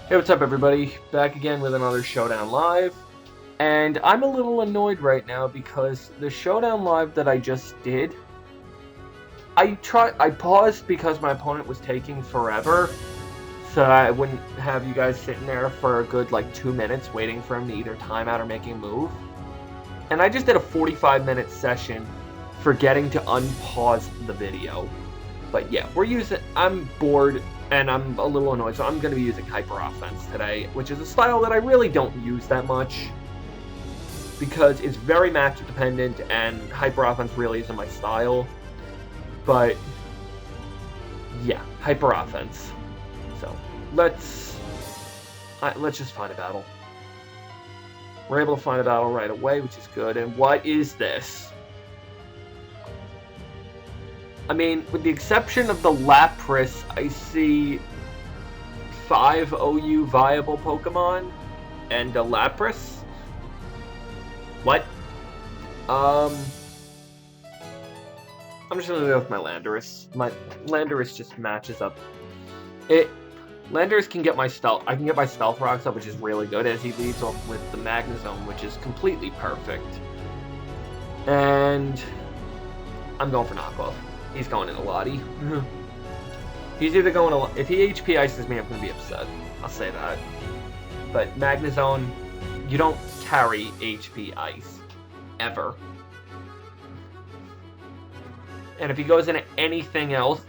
Hey, what's up, everybody? Back again with another Showdown Live. And I'm a little annoyed right now because the Showdown Live that I just did, I paused because my opponent was taking forever, so I wouldn't have you guys sitting there for a good, 2 minutes waiting for him to either time out or making a move. And I just did a 45-minute session forgetting to unpause the video. But yeah, I'm bored and I'm a little annoyed, so I'm going to be using Hyper Offense today, which is a style that I really don't use that much because it's very matchup dependent and Hyper Offense really isn't my style. But yeah, Hyper Offense. So let's just find a battle. We're able to find a battle right away, which is good. And what is this? I mean, with the exception of the Lapras, I see 5 OU viable Pokemon and a Lapras. What? I'm just gonna go with my Landorus. My Landorus just matches up. Landorus can get my stealth. I can get my Stealth Rocks up, which is really good, as he leads off with the Magnezone, which is completely perfect. And I'm going for knockoff. He's going in a Lottie. He's either going to... If he HP Ices me, I'm going to be upset. I'll say that. But Magnezone, you don't carry HP Ice. Ever. And if he goes into anything else,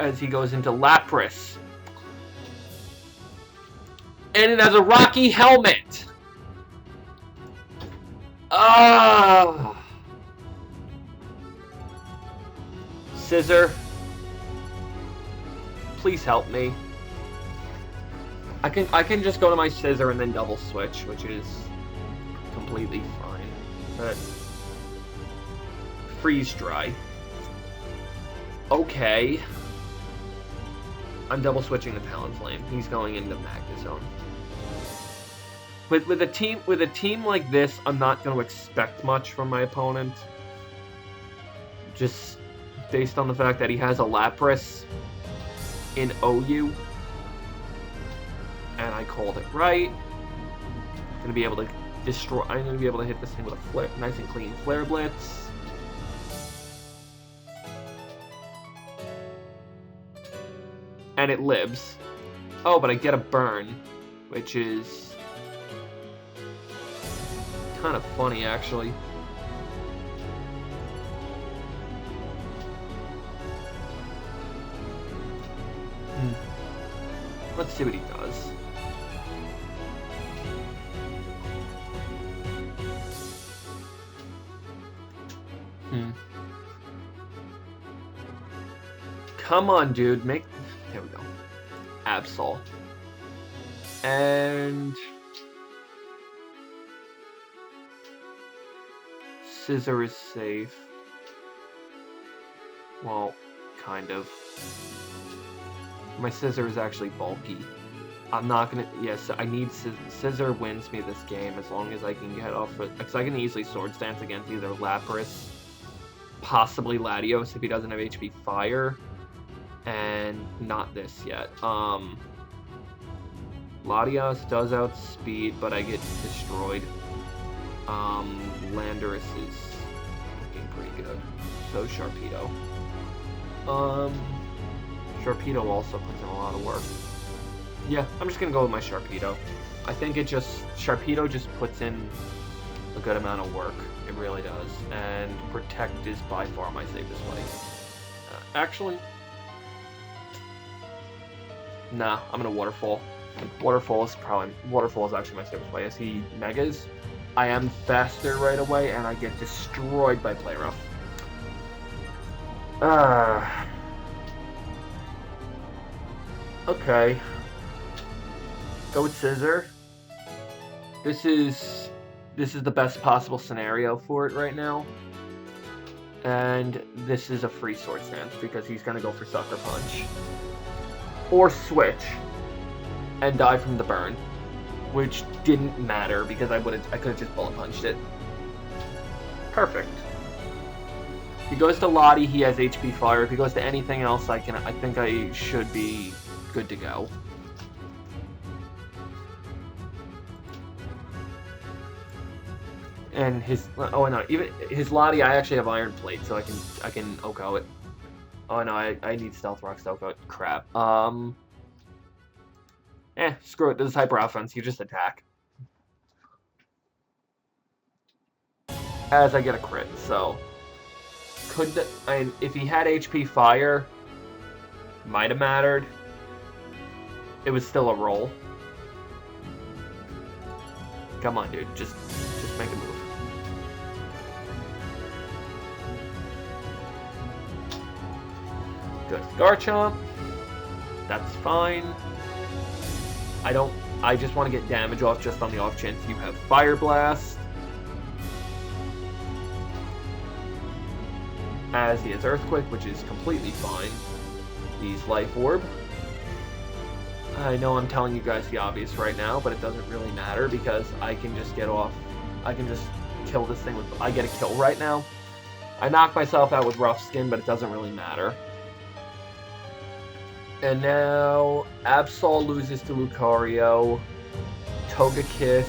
as he goes into Lapras. And it has a Rocky Helmet! Ah! Scissor, please help me. I can just go to my Scissor and then double switch, which is completely fine. But freeze dry. Okay. I'm double switching the Talonflame. He's going into Magnezone. With a team like this, I'm not going to expect much from my opponent. Just based on the fact that he has a Lapras in OU. And I called it right. I'm going to be able to destroy... I'm going to be able to hit this thing with a nice and clean Flare Blitz. And it lives. Oh, but I get a burn, which is kind of funny, actually. Let's see what he does. Come on, dude. There we go. Absol. And Scissor is safe. Well, kind of. My Scissor is actually bulky. I'm not gonna... Yes, I need... Scissor wins me this game as long as I can get off it. Because I can easily Swords Dance against either Lapras, possibly Latios if he doesn't have HP Fire, and not this yet. Latios does outspeed, but I get destroyed. Landorus is looking pretty good. So Sharpedo. Sharpedo also puts in a lot of work. Yeah, I'm just gonna go with my Sharpedo. I think Sharpedo just puts in a good amount of work. It really does. And Protect is by far my safest way. Actually, nah, I'm gonna Waterfall. Waterfall is actually my safest way. As he Megas, I am faster right away, and I get destroyed by Play Rough. Okay. Go with Scissor. This is the best possible scenario for it right now. And this is a free Sword Stance because he's gonna go for Sucker Punch. Or switch and die from the burn. Which didn't matter because I could have just Bullet Punched it. Perfect. If he goes to Lottie, he has HP Fire. If he goes to anything else, I think I should be good to go. And his, oh no, even his Lottie, I actually have Iron Plate, so I can Oko it. Oh no, I need Stealth Rock, Oko it. Crap. Screw it. This is Hyper Offense. You just attack. As I get a crit, so if he had HP Fire, might have mattered. It was still a roll. Come on, dude. Just make a move. Good. Garchomp. That's fine. I just want to get damage off just on the off chance you have Fire Blast. As he has Earthquake, which is completely fine. He's Life Orb. I know I'm telling you guys the obvious right now, but it doesn't really matter because I can just get off. I can just kill this thing with. I get a kill right now. I knock myself out with Rough Skin, but it doesn't really matter. And now Absol loses to Lucario. Togekiss.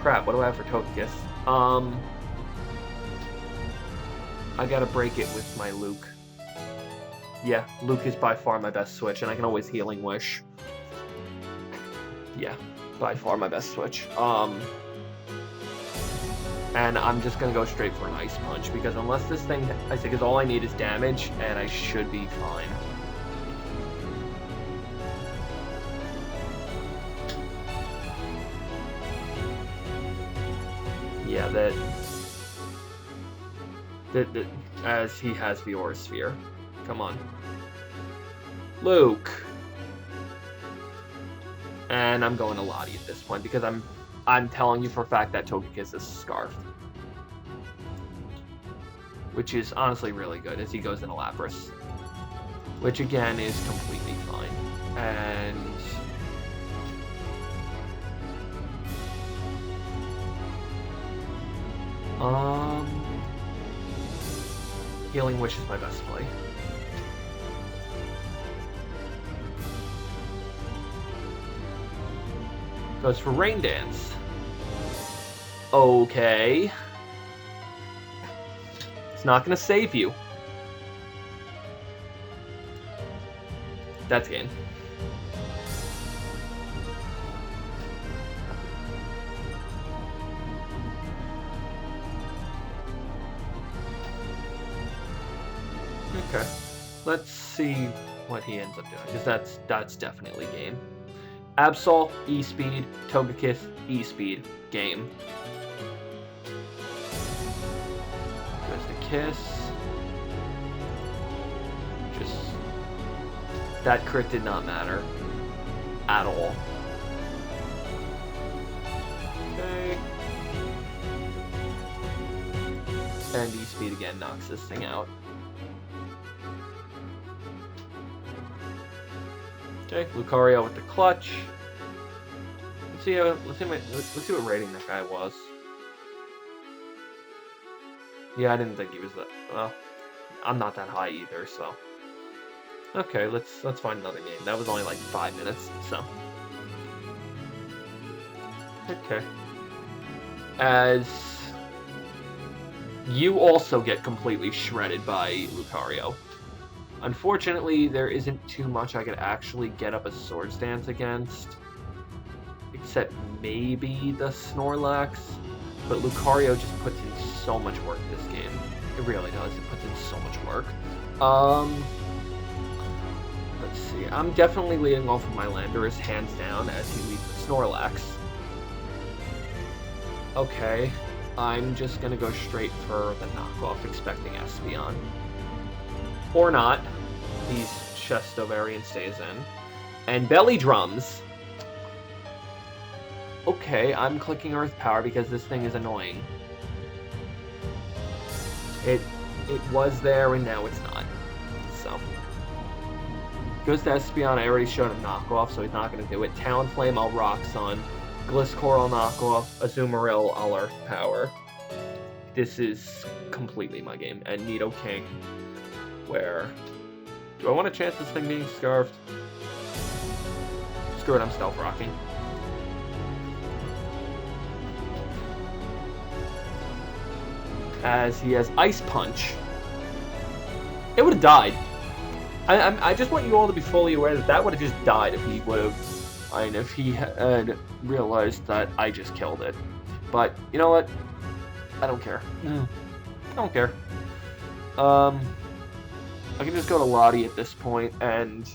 Crap, what do I have for Togekiss? I gotta break it with my Luke. Yeah, Luke is by far my best switch, and I can always Healing Wish. Yeah, by far my best switch. And I'm just gonna go straight for an Ice Punch, because unless this thing, I think, is all I need is damage, and I should be fine. Yeah, that as he has the Aura Sphere. Come on. Luke. And I'm going to Lottie at this point, because I'm telling you for a fact that Togekiss is Scarfed. Which is honestly really good as he goes into Lapras. Which again is completely fine. And Healing Wish is my best play. Goes for Rain Dance. Okay. It's not going to save you. That's game. Okay. Let's see what he ends up doing, because that's definitely game. Absol, E-Speed, Togekiss, E-Speed, game. Goes to Kiss. Just... that crit did not matter. At all. Okay. And E-Speed again knocks this thing out. Okay, Lucario with the clutch. Let's see what rating that guy was. Yeah, I didn't think he was that. Well, I'm not that high either, so. Okay, let's find another game. That was only like 5 minutes, so. Okay. As you also get completely shredded by Lucario. Unfortunately, there isn't too much I could actually get up a Swords Dance against. Except maybe the Snorlax. But Lucario just puts in so much work this game. It really does. It puts in so much work. Let's see. I'm definitely leading off with my Landorus, hands down, as he leads the Snorlax. Okay. I'm just going to go straight for the knockoff, expecting Espeon. Or not. He's Chesto-Varian stays in. And Belly Drums. Okay, I'm clicking Earth Power because this thing is annoying. It was there and now it's not. So. Goes to Espeon. I already showed him knockoff, so he's not going to do it. Talonflame, I'll Rock Sun. Gliscor, I'll knockoff. Azumarill, I'll Earth Power. This is completely my game. And Nidoking. Where... do I want to chance this thing being Scarfed? Screw it, I'm Stealth Rocking. as he has Ice Punch. It would have died. I just want you all to be fully aware that that would have just died if he would have, if he had realized that I just killed it. But you know what? I don't care. I don't care. I can just go to Lottie at this point, and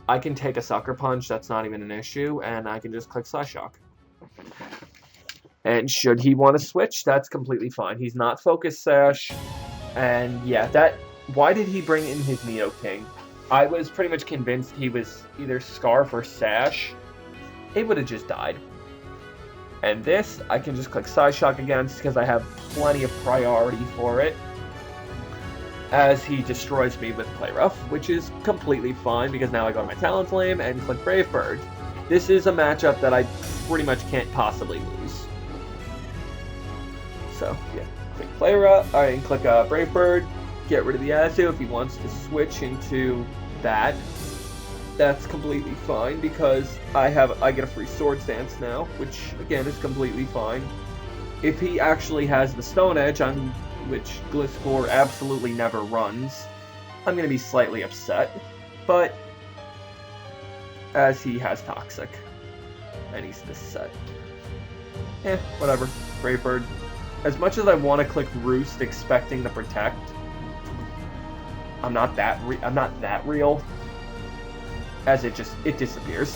I can take a Sucker Punch. That's not even an issue, and I can just click Slash Shock. And should he want to switch, that's completely fine. He's not Focus Sash, and yeah, that. Why did he bring in his Nidoking? I was pretty much convinced he was either Scarf or Sash. It would have just died. And this, I can just click Psyshock against because I have plenty of priority for it. As he destroys me with Play Rough, which is completely fine because now I go to my Talonflame and click Brave Bird. This is a matchup that I pretty much can't possibly lose. So, yeah, click Play Rough, and click Brave Bird. Get rid of the Azu if he wants to switch into that. That's completely fine because I get a free Swords Dance now, which again is completely fine. If he actually has the Stone Edge, which Gliscor absolutely never runs, I'm gonna be slightly upset. But as he has Toxic, and he's this set, whatever. Brave Bird. As much as I want to click Roost, expecting the Protect, I'm not that real, as it disappears.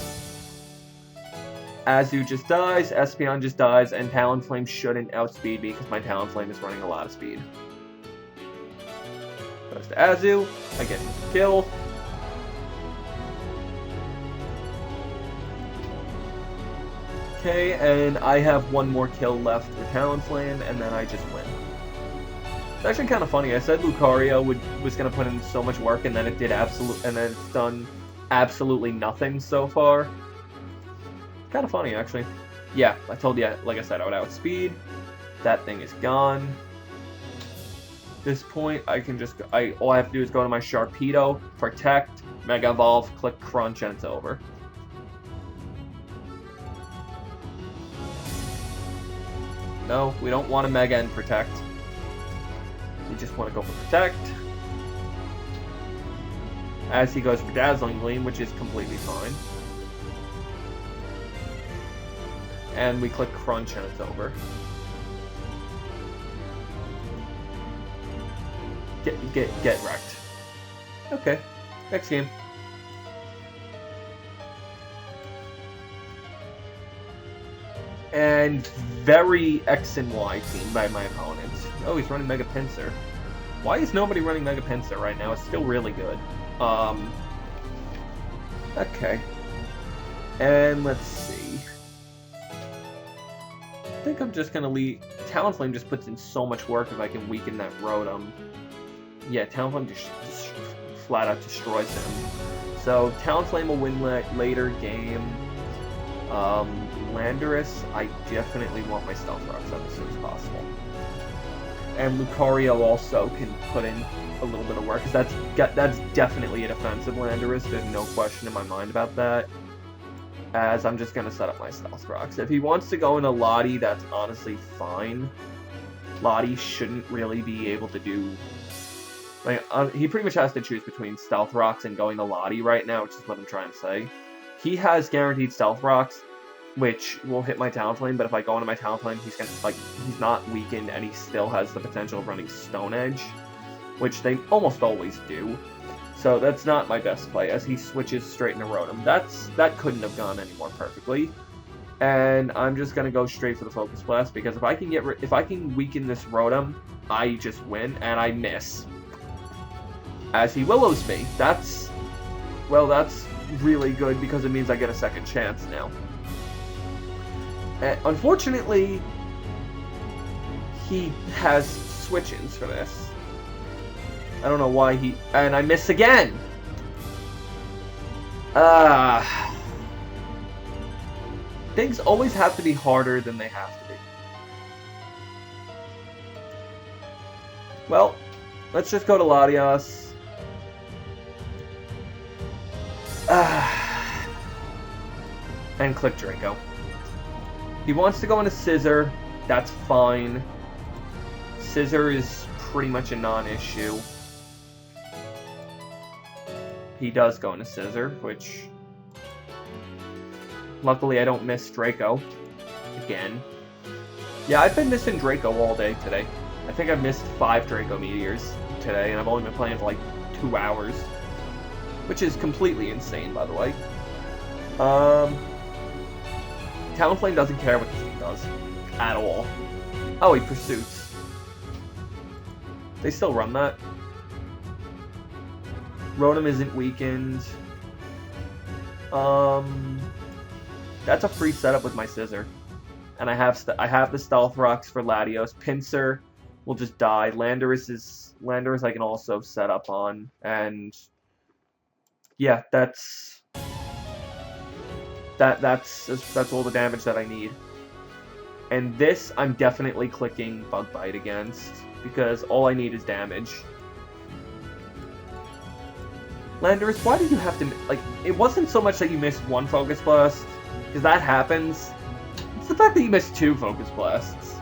Azu just dies, Espeon just dies, and Talonflame shouldn't outspeed me because my Talonflame is running a lot of speed. Goes to Azu, I get the kill. Okay, and I have one more kill left with Talonflame, and then I just win. It's actually kind of funny. I said Lucario was going to put in so much work, and then it did it's done absolutely nothing so far. Kind of funny, actually. Yeah, I told you, like I said, I would outspeed. That thing is gone. At this point, I can just all I have to do is go to my Sharpedo, Protect, Mega Evolve, click Crunch, and it's over. No, we don't want to Mega and Protect. We just want to go for Protect. As he goes for Dazzling Gleam, which is completely fine. And we click Crunch and it's over. Get wrecked. Okay, next game. And very X and Y team by my opponent. Oh, he's running Mega Pinsir. Why is nobody running Mega Pinsir right now? It's still really good. Okay. And let's see. I think I'm just gonna leave. Talonflame just puts in so much work if I can weaken that Rotom. Yeah, Talonflame just flat out destroys him. So Talonflame will win later game. Landorus, I definitely want my Stealth Rocks up as soon as possible. And Lucario also can put in a little bit of work, because that's definitely a defensive Landorus. There's no question in my mind about that. As I'm just going to set up my Stealth Rocks. If he wants to go into Lottie, that's honestly fine. Lottie shouldn't really be able to do... Like, he pretty much has to choose between Stealth Rocks and going to Lottie right now, which is what I'm trying to say. He has guaranteed Stealth Rocks, which will hit my Talonflame, but if I go into my Talonflame, he's not weakened, and he still has the potential of running Stone Edge, which they almost always do. So that's not my best play, as he switches straight into Rotom. That couldn't have gone any more perfectly. And I'm just gonna go straight for the Focus Blast, because if I can weaken this Rotom, I just win, and I miss. As he Willows me. That's really good, because it means I get a second chance now. Unfortunately, he has switch-ins for this. I don't know why and I miss again! Things always have to be harder than they have to be. Well, let's just go to Latios. And click Draco. He wants to go into Scissor, that's fine. Scissor is pretty much a non-issue. He does go into Scissor, which... Luckily I don't miss Draco. Again. Yeah, I've been missing Draco all day today. I think I've missed 5 Draco Meteors today, and I've only been playing for like 2 hours. Which is completely insane, by the way. Talonflame doesn't care what this thing does. At all. Oh, he pursues. They still run that. Rotom isn't weakened. That's a free setup with my Scissor. And I have the Stealth Rocks for Latios. Pinsir will just die. Landorus I can also set up on. And yeah, that's all the damage that I need. And this I'm definitely clicking Bug Bite against, because all I need is damage. Landorus, why did you have to, like, it wasn't so much that you missed 1 Focus Blast, because that happens. It's the fact that you missed 2 Focus Blasts.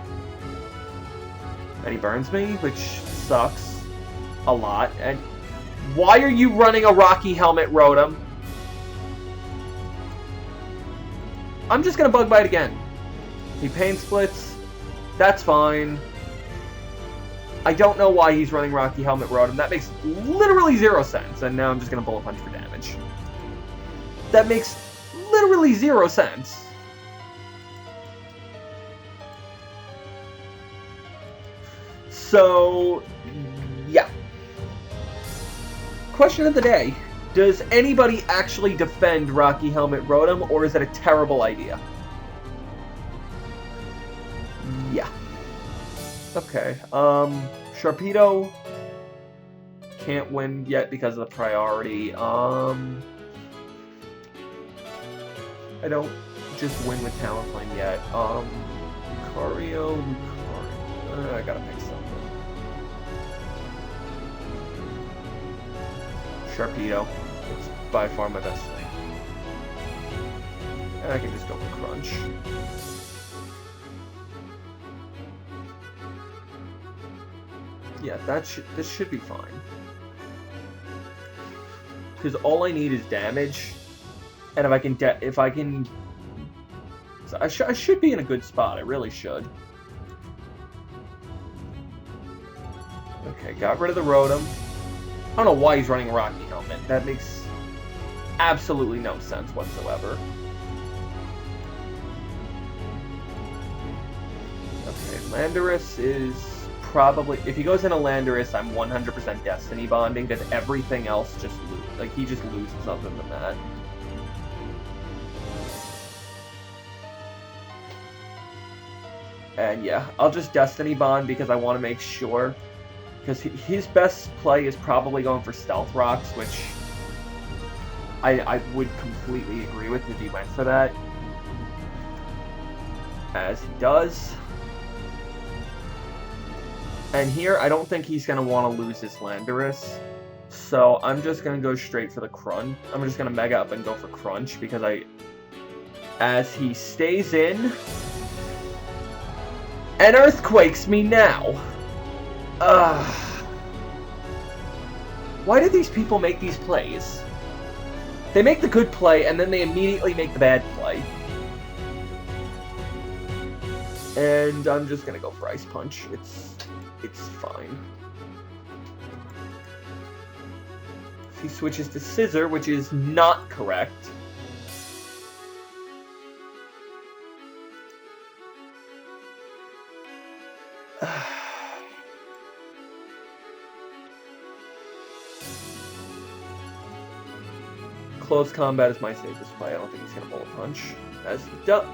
And he burns me, which sucks a lot. And why are you running a Rocky Helmet Rotom? I'm just gonna Bug Bite again. He Pain Splits. That's fine. I don't know why he's running Rocky Helmet Rotom. That makes literally 0 sense. And now I'm just gonna Bullet Punch for damage. That makes literally 0 sense. So, yeah. Question of the day. Does anybody actually defend Rocky Helmet Rotom, or is it a terrible idea? Yeah. Okay, Sharpedo can't win yet because of the priority. I don't just win with Talonflame yet. Lucario, I gotta pick something. Sharpedo. It's by far my best thing. And I can just go for Crunch. Yeah, this should be fine. Because all I need is damage, and if I can, so I should be in a good spot. I really should. Okay, got rid of the Rotom. I don't know why he's running Rocky Helmet. That makes absolutely no sense whatsoever. Okay, Landorus is probably, if he goes into Landorus, I'm 100% Destiny Bonding, because everything else just he just loses other than that. And yeah, I'll just Destiny Bond because I want to make sure. Because his best play is probably going for Stealth Rocks, which I would completely agree with if he went for that. As he does. And here, I don't think he's going to want to lose his Landorus. So I'm just going to go straight for the Crunch. I'm just going to Mega Up and go for Crunch, because as he stays in, and Earthquakes me now. Why do these people make these plays? They make the good play, and then they immediately make the bad play. And I'm just gonna go for Ice Punch. It's fine. He switches to Scissor, which is not correct. Close combat is my safest play. I don't think he's going to Bullet Punch. As he does.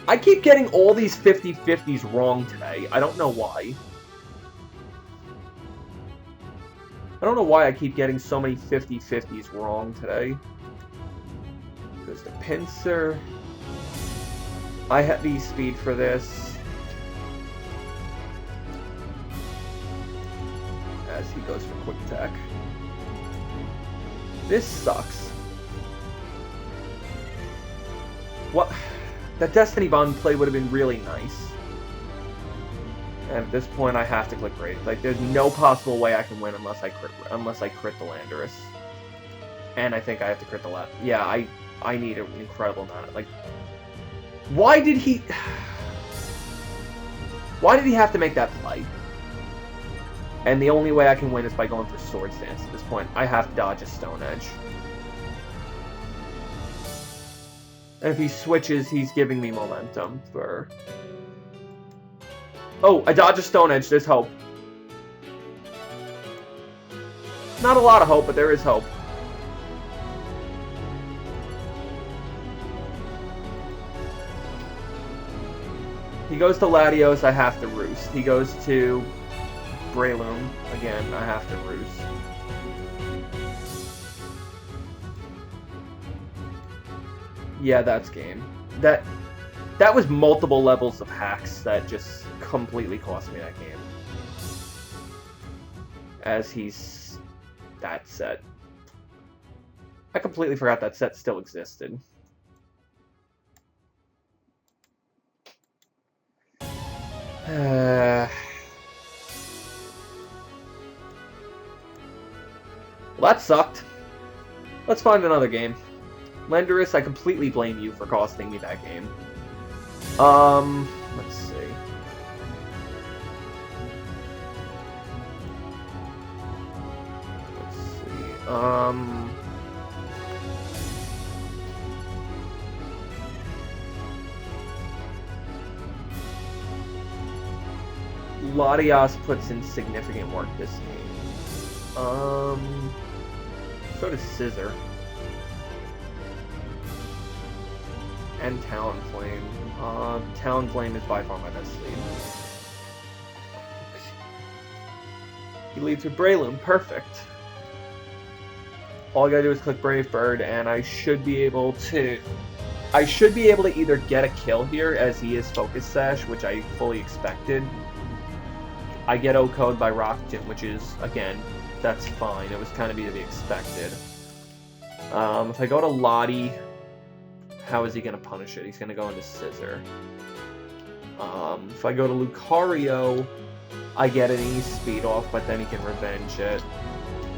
I keep getting all these 50-50s wrong today. I don't know why. I don't know why I keep getting so many 50-50s wrong today. Goes to Pinsir. I have the speed for this. As he goes for Quick Attack. This sucks. What? That Destiny Bond play would have been really nice. And at this point, I have to click Brave. Like, there's no possible way I can win unless I crit the Landorus. And I think I have to crit the left. Yeah, I need an incredible amount of, like... Why did he have to make that play? And the only way I can win is by going for Swords Dance at this point. I have to dodge a Stone Edge. And if he switches, he's giving me momentum for... Oh, I dodge a Stone Edge. There's hope. Not a lot of hope, but there is hope. He goes to Latios, I have to Roost. He goes to Breloom, again, I have to Roost. Yeah, that's game. That was multiple levels of hacks that just completely cost me that game. As he's... that set. I completely forgot that set still existed. Well, that sucked. Let's find another game. Landorus, I completely blame you for costing me that game. Let's see. Latios puts in significant work this game. So does Scissor. And Talonflame. Talonflame is by far my best lead. He leads with Breloom. Perfect. All I gotta do is click Brave Bird, and I should be able to either get a kill here, as he is Focus Sash, which I fully expected. I get O-Code by Rock Gym, which is, again, that's fine. It was kind of to be expected. If I go to Lottie, how is he going to punish it? He's going to go into Scissor. If I go to Lucario, I get an E-Speed off, but then he can revenge it.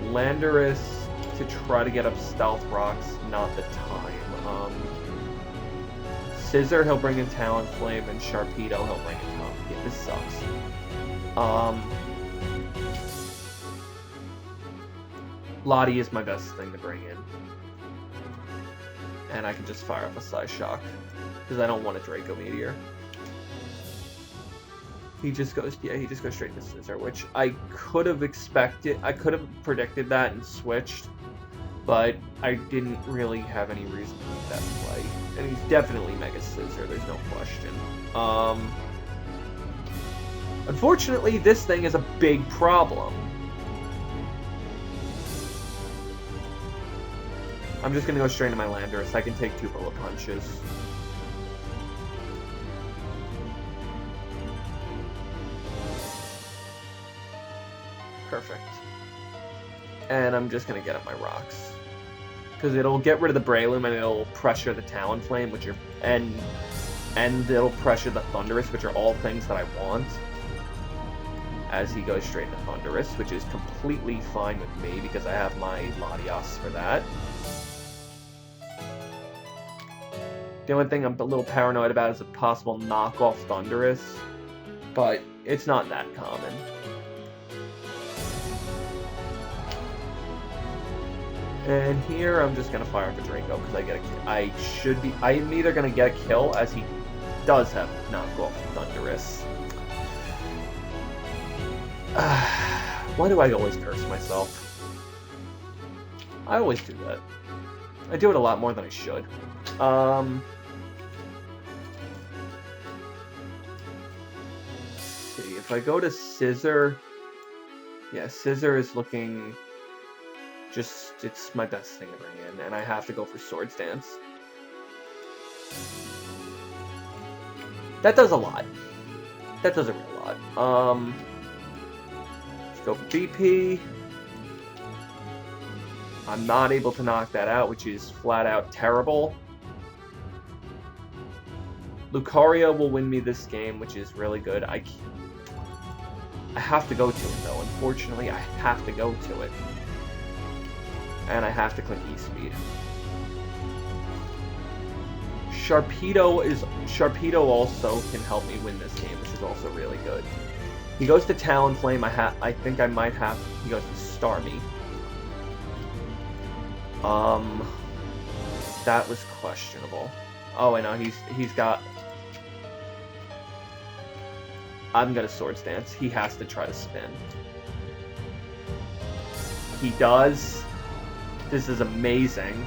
Landorus, to try to get up Stealth Rocks, not the time. Scissor, he'll bring in Talonflame, and Sharpedo, he'll bring in Talonflame. Yeah, this sucks. Lottie is my best thing to bring in. And I can just fire up a Psy Shock, because I don't want a Draco Meteor. He just goes straight to Scissor, which I could have expected. I could have predicted that and switched, but I didn't really have any reason to make that play. And he's definitely Mega Scissor, there's no question. Unfortunately, this thing is a big problem. I'm just gonna go straight into my Landorus. I can take 2 bullet punches. Perfect. And I'm just gonna get up my rocks. Because it'll get rid of the Breloom and it'll pressure the Talonflame, which are and it'll pressure the Thundurus, which are all things that I want. As he goes straight into Thundurus, which is completely fine with me because I have my Latios for that. The only thing I'm a little paranoid about is a possible knockoff Thundurus, but it's not that common. And here I'm just gonna fire up a Draco because I get a kill. I'm either gonna get a kill, as he does have knockoff Thundurus. Why do I always curse myself? I always do that. I do it a lot more than I should. Let's see, if I go to Scissor... Yeah, Scissor is looking... it's my best thing to bring in, and I have to go for Swords Dance. That does a lot. That does a real lot. Go for BP. I'm not able to knock that out, which is flat out terrible. Lucario will win me this game, which is really good. I have to go to it, though. Unfortunately, I have to go to it. And I have to click E-Speed. Sharpedo also can help me win this game, which is also really good. He goes to Talonflame. I think I might have. He goes to Starmie. That was questionable. Oh, I know he's got. I'm gonna Swords Dance. He has to try to spin. He does. This is amazing.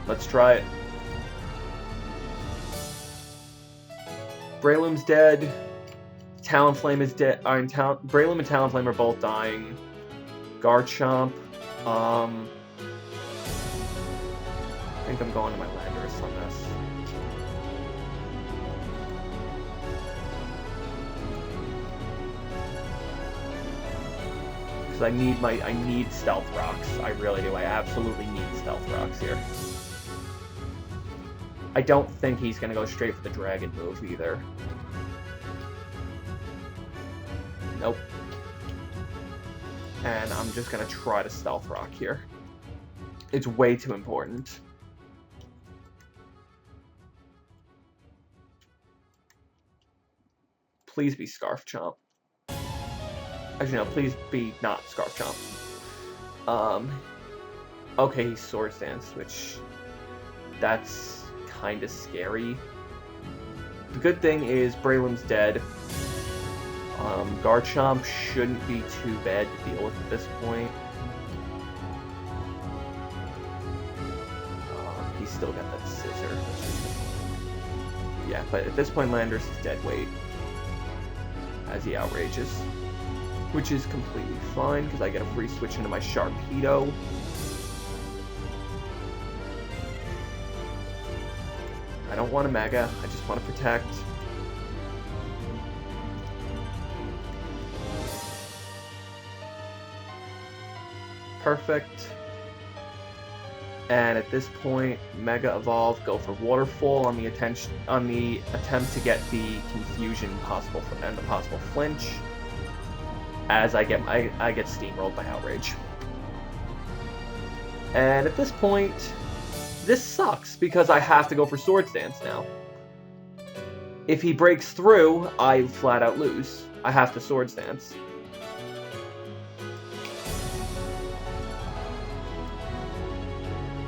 Let's try it. Breloom's dead. Talonflame is dead. Breloom and Talonflame are both dying. Garchomp. I think I'm going to my Landorus on this. Because I need Stealth Rocks. I really do. I absolutely need Stealth Rocks here. I don't think he's going to go straight for the Dragon move either. Nope. And I'm just going to try to Stealth Rock here. It's way too important. Please be Scarf Chomp. Actually, no, please be not Scarf Chomp. Okay, he's Swords Dance, which... that's kind of scary. The good thing is Breloom's dead. Garchomp shouldn't be too bad to deal with at this point. He's still got that Scissor. Yeah, but at this point Landorus is dead weight. As he outrages. Which is completely fine, because I get a free switch into my Sharpedo. I don't want a Mega, I just want to protect. Perfect. And at this point, Mega Evolve, go for Waterfall on the attempt to get the Confusion possible and the possible flinch. As I get steamrolled by Outrage. And at this point, this sucks because I have to go for Swords Dance now. If he breaks through, I flat out lose. I have to Swords Dance.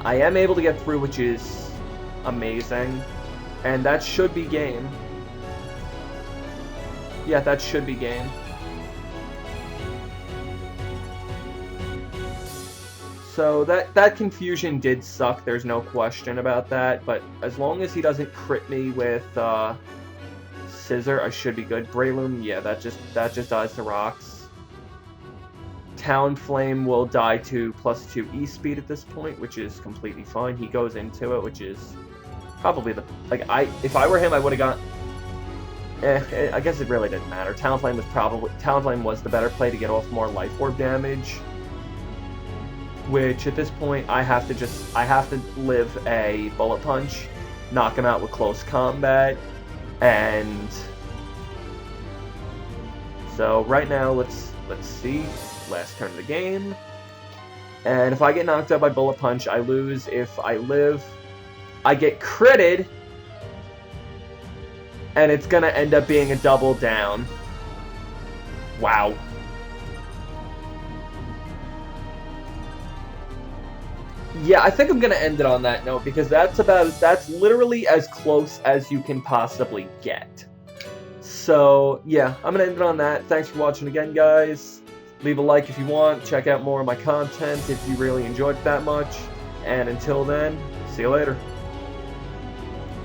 I am able to get through, which is amazing. And that should be game. Yeah, that should be game. So that Confusion did suck, there's no question about that, but as long as he doesn't crit me with Scissor, I should be good. Breloom, yeah, that just dies to rocks. Talonflame will die to +2 E-Speed at this point, which is completely fine. He goes into it, which is probably the... if I were him, I would have got... I guess it really didn't matter. Talonflame was the better play to get off more Life Orb damage. Which, at this point, I have to live a Bullet Punch, knock him out with Close Combat, and... So, right now, let's see. Last turn of the game. And if I get knocked out by Bullet Punch, I lose. If I live, I get critted, and it's gonna end up being a double down. Wow. Yeah, I think I'm gonna end it on that note, because that's literally as close as you can possibly get. So, yeah, I'm gonna end it on that. Thanks for watching again, guys. Leave a like if you want. Check out more of my content if you really enjoyed it that much. And until then, see you later.